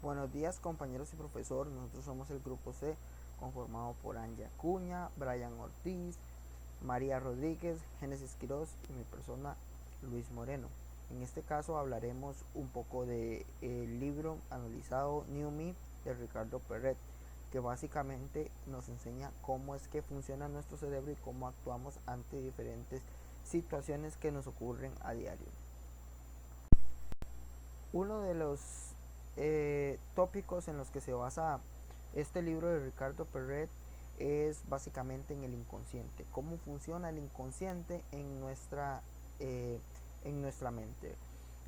Buenos días compañeros y profesor, nosotros somos el grupo C conformado por Anja Acuña, Brian Ortiz, María Rodríguez, Génesis Quiroz y mi persona Luis Moreno. En este caso hablaremos un poco del libro analizado New Me de Ricardo Perret, que básicamente nos enseña cómo es que funciona nuestro cerebro y cómo actuamos ante diferentes situaciones que nos ocurren a diario. Uno de los tópicos en los que se basa este libro de Ricardo Perret es básicamente en el inconsciente, cómo funciona el inconsciente en nuestra mente.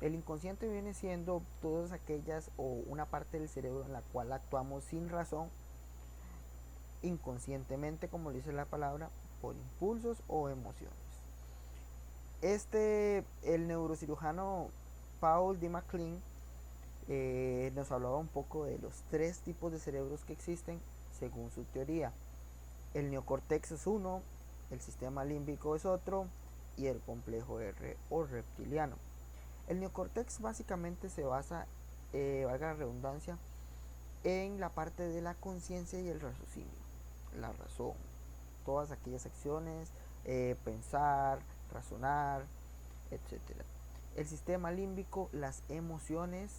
El inconsciente viene siendo todas aquellas o una parte del cerebro en la cual actuamos sin razón, inconscientemente, como dice la palabra, por impulsos o emociones. El neurocirujano Paul D. MacLean nos hablaba un poco de los tres tipos de cerebros que existen según su teoría. El neocórtex es uno, el sistema límbico es otro y el complejo R o reptiliano. El neocórtex básicamente se basa, valga la redundancia, en la parte de la conciencia y el raciocinio, la razón, todas aquellas acciones, pensar, razonar, etcétera. El sistema límbico, las emociones.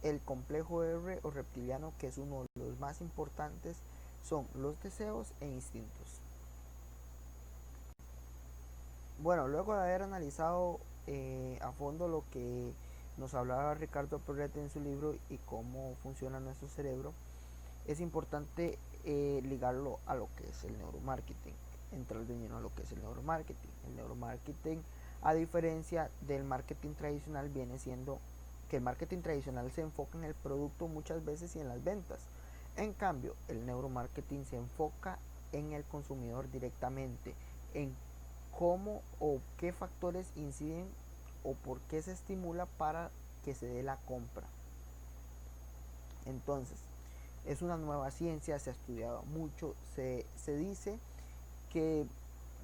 El complejo R o reptiliano, que es uno de los más importantes, son los deseos e instintos. Bueno, luego de haber analizado a fondo lo que nos hablaba Ricardo Perret en su libro y cómo funciona nuestro cerebro, es importante ligarlo a lo que es el neuromarketing, entrar de lleno a lo que es el neuromarketing. El neuromarketing, a diferencia del marketing tradicional, viene siendo que el marketing tradicional se enfoca en el producto muchas veces y en las ventas. En cambio, el neuromarketing se enfoca en el consumidor directamente, en cómo o qué factores inciden o por qué se estimula para que se dé la compra. Entonces, es una nueva ciencia, se ha estudiado mucho, se dice que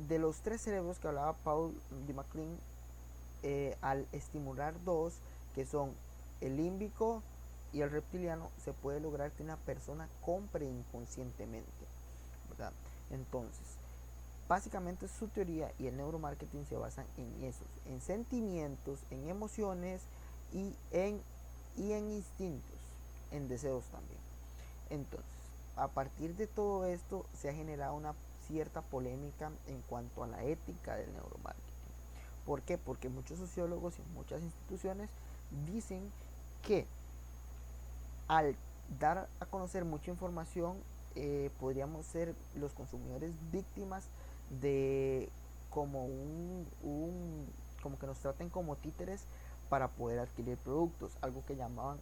de los tres cerebros que hablaba Paul D. MacLean, al estimular dos, que son el límbico y el reptiliano, se puede lograr que una persona compre inconscientemente, ¿verdad? Entonces, básicamente su teoría y el neuromarketing se basan en esos, en sentimientos, en emociones y en instintos, en deseos también. Entonces, a partir de todo esto se ha generado una cierta polémica en cuanto a la ética del neuromarketing. ¿Por qué? Porque muchos sociólogos y muchas instituciones dicen que al dar a conocer mucha información podríamos ser los consumidores víctimas de como que nos traten como títeres para poder adquirir productos, algo que llamaban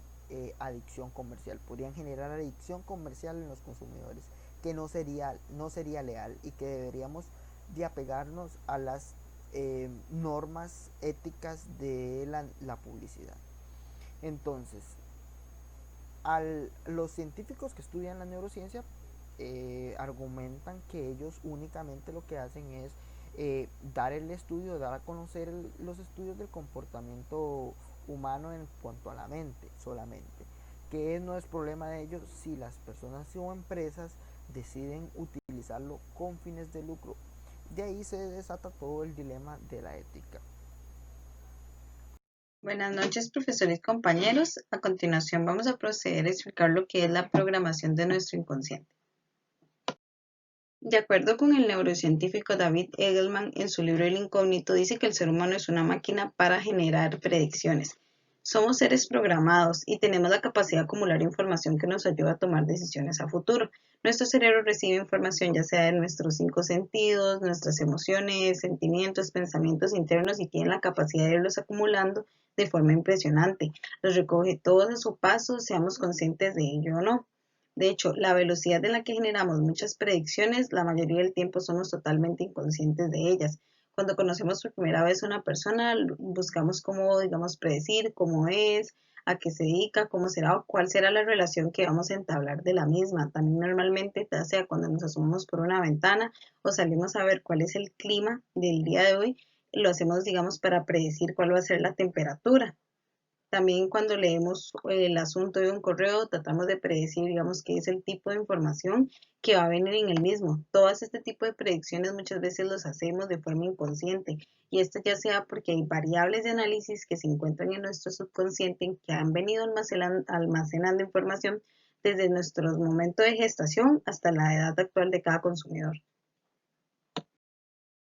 adicción comercial. Podrían generar adicción comercial en los consumidores, que no sería leal y que deberíamos de apegarnos a las normas éticas de la publicidad. Entonces, los científicos que estudian la neurociencia argumentan que ellos únicamente lo que hacen es dar a conocer los estudios del comportamiento humano en cuanto a la mente solamente, que no es problema de ellos si las personas o empresas deciden utilizarlo con fines de lucro. De ahí se desata todo el dilema de la ética. Buenas noches, profesores y compañeros. A continuación vamos a proceder a explicar lo que es la programación de nuestro inconsciente. De acuerdo con el neurocientífico David Eagleman, en su libro El Incógnito, dice que el ser humano es una máquina para generar predicciones. Somos seres programados y tenemos la capacidad de acumular información que nos ayuda a tomar decisiones a futuro. Nuestro cerebro recibe información ya sea de nuestros 5 sentidos, nuestras emociones, sentimientos, pensamientos internos y tiene la capacidad de irlos acumulando de forma impresionante. Los recoge todos a su paso, seamos conscientes de ello o no. De hecho, la velocidad en la que generamos muchas predicciones, la mayoría del tiempo somos totalmente inconscientes de ellas. Cuando conocemos por primera vez a una persona, buscamos cómo, digamos, predecir cómo es, a qué se dedica, cómo será o cuál será la relación que vamos a entablar de la misma. También normalmente, ya sea cuando nos asomamos por una ventana o salimos a ver cuál es el clima del día de hoy, lo hacemos, digamos, para predecir cuál va a ser la temperatura. También cuando leemos el asunto de un correo, tratamos de predecir, digamos, qué es el tipo de información que va a venir en el mismo. Todas este tipo de predicciones muchas veces los hacemos de forma inconsciente y esto ya sea porque hay variables de análisis que se encuentran en nuestro subconsciente que han venido almacenando información desde nuestro momento de gestación hasta la edad actual de cada consumidor.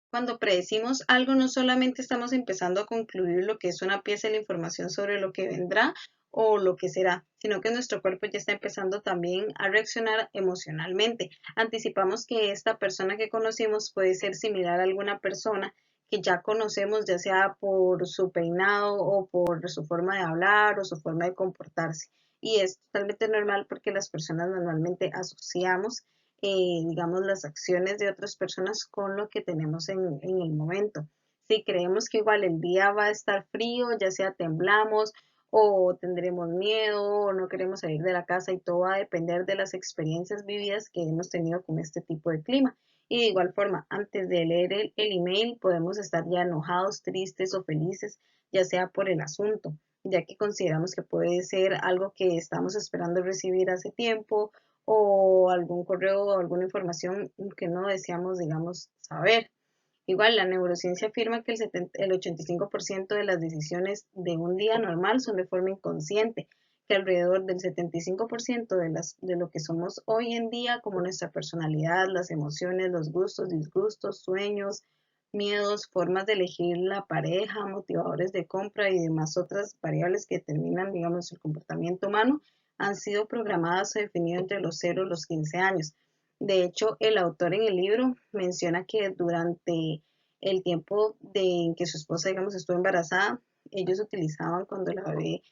Cuando predecimos algo, no solamente estamos empezando a concluir lo que es una pieza de la información sobre lo que vendrá o lo que será, sino que nuestro cuerpo ya está empezando también a reaccionar emocionalmente. Anticipamos que esta persona que conocimos puede ser similar a alguna persona que ya conocemos, ya sea por su peinado o por su forma de hablar o su forma de comportarse. Y es totalmente normal porque las personas normalmente asociamos digamos, las acciones de otras personas con lo que tenemos en el momento. Si creemos que igual el día va a estar frío, ya sea temblamos o tendremos miedo o no queremos salir de la casa y todo va a depender de las experiencias vividas que hemos tenido con este tipo de clima. Y de igual forma, antes de leer el email podemos estar ya enojados, tristes o felices, ya sea por el asunto, ya que consideramos que puede ser algo que estamos esperando recibir hace tiempo o algún correo o alguna información que no deseamos, digamos, saber. Igual, la neurociencia afirma que el 85% de las decisiones de un día normal son de forma inconsciente, que alrededor del 75% de lo que somos hoy en día, como nuestra personalidad, las emociones, los gustos, disgustos, sueños, miedos, formas de elegir la pareja, motivadores de compra y demás otras variables que determinan, digamos, el comportamiento humano, han sido programadas o definidas entre los 0 y los 15 años. De hecho, el autor en el libro menciona que durante el tiempo en que su esposa, digamos, estuvo embarazada, ellos utilizaban cuando la bebé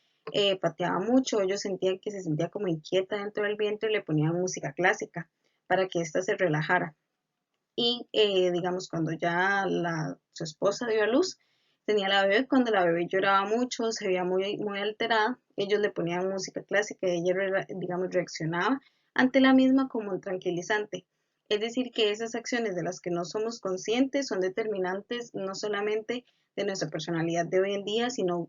pateaba mucho, ellos sentían que se sentía como inquieta dentro del vientre y le ponían música clásica para que ésta se relajara. Y digamos, cuando ya su esposa dio a luz, tenía la bebé, cuando la bebé lloraba mucho, se veía muy alterada, ellos le ponían música clásica y ella, digamos, reaccionaba ante la misma como un tranquilizante. Es decir, que esas acciones de las que no somos conscientes son determinantes no solamente de nuestra personalidad de hoy en día, sino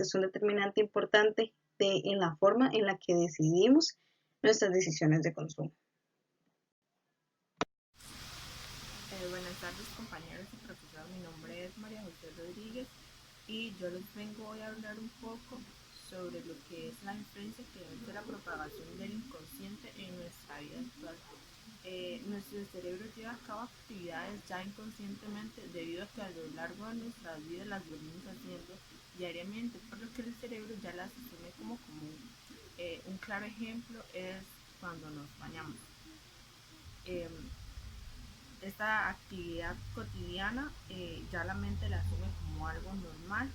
son determinante importante en la forma en la que decidimos nuestras decisiones de consumo. Buenas tardes compañeros y profesor, mi nombre es María José Rodríguez y yo les vengo hoy a hablar un poco sobre lo que es la influencia que debe la propagación del inconsciente en nuestra vida actual. Nuestro cerebro lleva a cabo actividades ya inconscientemente debido a que a lo largo de nuestras vidas las venimos haciendo diariamente, por lo que el cerebro ya las asume como común. Un claro ejemplo es cuando nos bañamos. Esta actividad cotidiana ya la mente la asume como algo normal,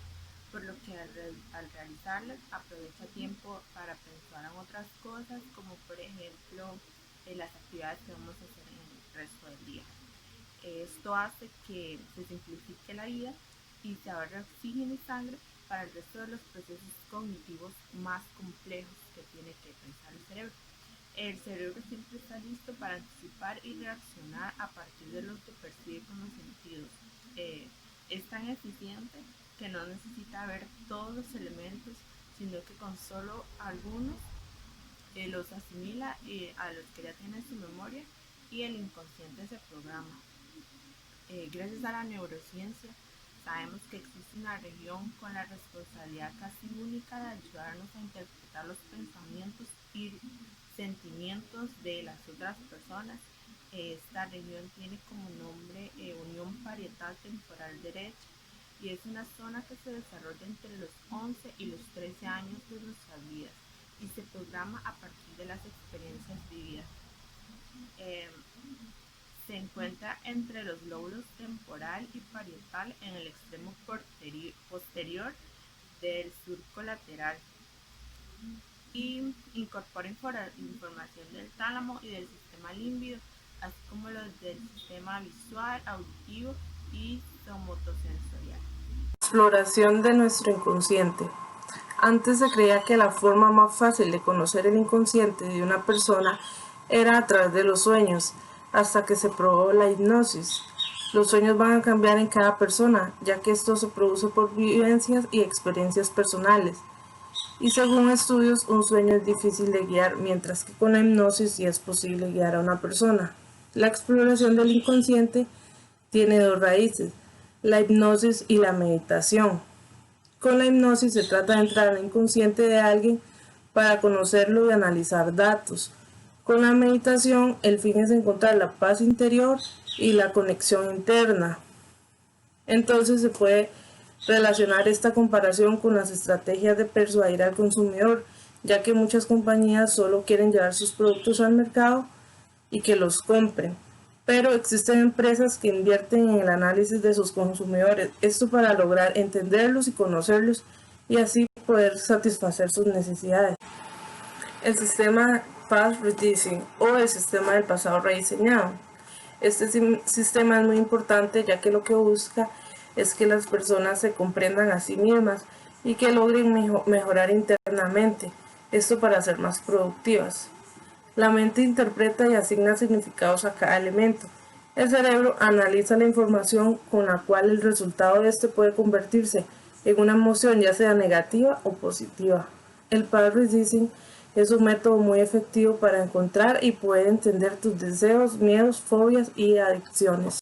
por lo que al realizarla aprovecha tiempo para pensar en otras cosas, como por ejemplo las actividades que vamos a hacer en el resto del día. Esto hace que se simplifique la vida y se ahorre oxígeno y sangre para el resto de los procesos cognitivos más complejos que tiene que pensar el cerebro. El cerebro siempre está listo para anticipar y reaccionar a partir de lo que percibe con los sentidos. Es tan eficiente que no necesita ver todos los elementos, sino que con solo algunos los asimila a los que ya tiene en su memoria y el inconsciente se programa. Gracias a la neurociencia, sabemos que existe una región con la responsabilidad casi única de ayudarnos a interpretar los pensamientos y sentimientos de las otras personas. Esta región tiene como nombre unión parietal temporal derecha y es una zona que se desarrolla entre los 11 y los 13 años de nuestras vidas y se programa a partir de las experiencias vividas. Se encuentra entre los lóbulos temporal y parietal en el extremo posterior del surco lateral y incorpora información del tálamo y del sistema límbico, así como los del sistema visual, auditivo y somotosensorial. Exploración de nuestro inconsciente. Antes se creía que la forma más fácil de conocer el inconsciente de una persona era a través de los sueños, hasta que se probó la hipnosis. Los sueños van a cambiar en cada persona, ya que esto se produce por vivencias y experiencias personales. y según estudios un sueño es difícil de guiar, mientras que con la hipnosis sí es posible guiar a una persona. La exploración del inconsciente tiene dos raíces, la hipnosis y la meditación. Con la hipnosis se trata de entrar al inconsciente de alguien para conocerlo y analizar datos. Con la meditación el fin es encontrar la paz interior y la conexión interna. Entonces se puede relacionar esta comparación con las estrategias de persuadir al consumidor, ya que muchas compañías solo quieren llevar sus productos al mercado y que los compren. Pero existen empresas que invierten en el análisis de sus consumidores, esto para lograr entenderlos y conocerlos y así poder satisfacer sus necesidades. El sistema Past Reducing o el sistema del pasado rediseñado. Este sistema es muy importante ya que lo que busca es que las personas se comprendan a sí mismas y que logren mejorar internamente, esto para ser más productivas. La mente interpreta y asigna significados a cada elemento. El cerebro analiza la información con la cual el resultado de este puede convertirse en una emoción ya sea negativa o positiva. El Path Reducing es un método muy efectivo para encontrar y poder entender tus deseos, miedos, fobias y adicciones.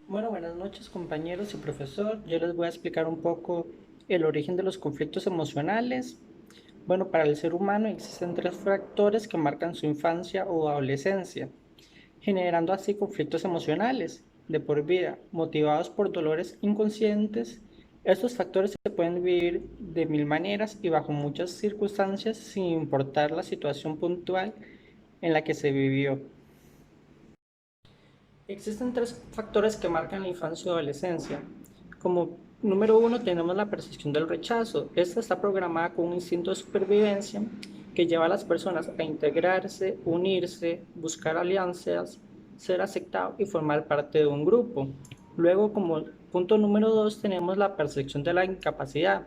Bueno, buenas noches compañeros y profesor. Yo les voy a explicar un poco el origen de los conflictos emocionales. Bueno, para el ser humano existen tres factores que marcan su infancia o adolescencia, generando así conflictos emocionales de por vida, motivados por dolores inconscientes. Estos factores se pueden vivir de mil maneras y bajo muchas circunstancias sin importar la situación puntual en la que se vivió. Existen tres factores que marcan la infancia y adolescencia. Como número uno tenemos la percepción del rechazo. Esta está programada con un instinto de supervivencia que lleva a las personas a integrarse, unirse, buscar alianzas, ser aceptado y formar parte de un grupo. Luego, como punto número dos, tenemos la percepción de la incapacidad.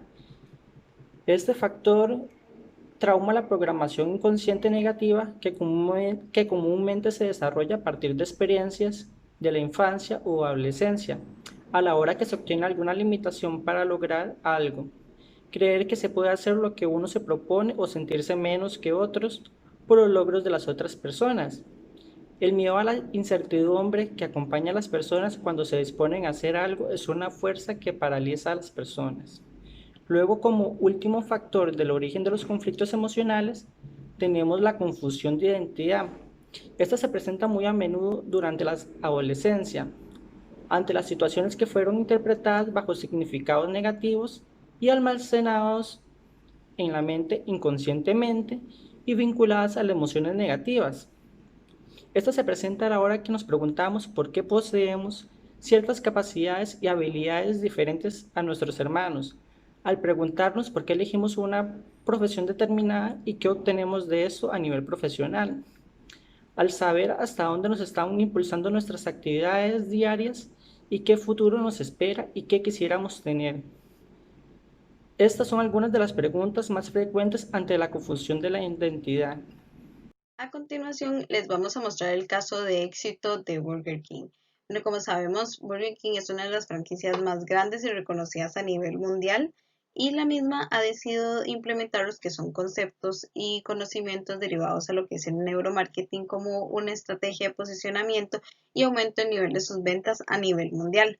Este factor trauma la programación inconsciente negativa que comúnmente se desarrolla a partir de experiencias de la infancia o adolescencia, a la hora que se obtiene alguna limitación para lograr algo. Creer que se puede hacer lo que uno se propone o sentirse menos que otros por los logros de las otras personas. El miedo a la incertidumbre que acompaña a las personas cuando se disponen a hacer algo es una fuerza que paraliza a las personas. Luego, como último factor del origen de los conflictos emocionales, tenemos la confusión de identidad. Esta se presenta muy a menudo durante la adolescencia, ante las situaciones que fueron interpretadas bajo significados negativos y almacenados en la mente inconscientemente y vinculadas a las emociones negativas. Esta se presenta a la hora que nos preguntamos por qué poseemos ciertas capacidades y habilidades diferentes a nuestros hermanos, al preguntarnos por qué elegimos una profesión determinada y qué obtenemos de eso a nivel profesional, al saber hasta dónde nos están impulsando nuestras actividades diarias y qué futuro nos espera y qué quisiéramos tener. Estas son algunas de las preguntas más frecuentes ante la confusión de la identidad. A continuación, les vamos a mostrar el caso de éxito de Burger King. Bueno, como sabemos, Burger King es una de las franquicias más grandes y reconocidas a nivel mundial y la misma ha decidido implementar los que son conceptos y conocimientos derivados a lo que es el neuromarketing como una estrategia de posicionamiento y aumento del nivel de sus ventas a nivel mundial.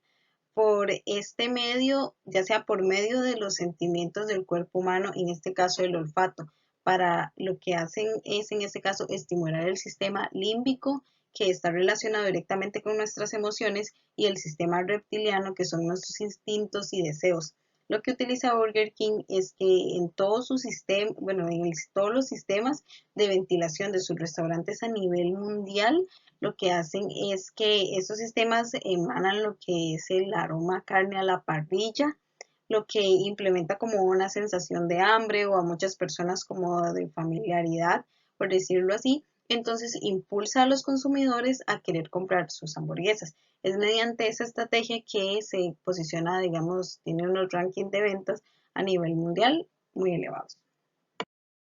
Por este medio, ya sea por medio de los sentimientos del cuerpo humano, en este caso el olfato, para lo que hacen es en este caso estimular el sistema límbico que está relacionado directamente con nuestras emociones y el sistema reptiliano que son nuestros instintos y deseos. Lo que utiliza Burger King es que en todo su sistema, bueno, en todos los sistemas de ventilación de sus restaurantes a nivel mundial, lo que hacen es que estos sistemas emanan lo que es el aroma a carne a la parrilla, lo que implementa como una sensación de hambre o a muchas personas como de familiaridad, por decirlo así. Entonces impulsa a los consumidores a querer comprar sus hamburguesas. Es mediante esa estrategia que se posiciona, digamos, tiene unos rankings de ventas a nivel mundial muy elevados.